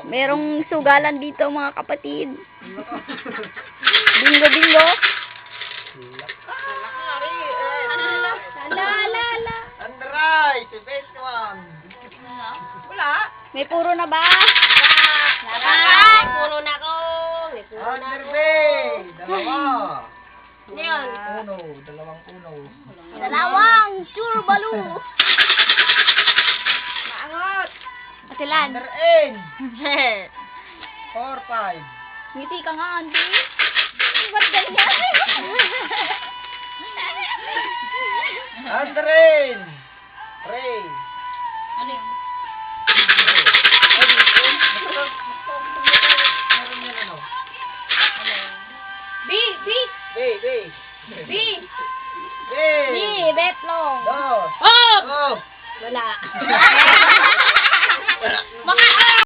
Merong sugalan dito mga kapatid. Bingo, bingo. Ala. Andray, si best one. Wala. May puro na ba? May puno na ko. Underbay, dalawa. Ngayon. Uno, dalawang uno. Dalawang sure balu. Maangot. Atilan. Under N. 4, 5. Ngiti ka nga, auntie. Ba't ganyan? Under N. 3. Ano yun? B. Ni, betlong. Dos. Oh! Oh. Wala.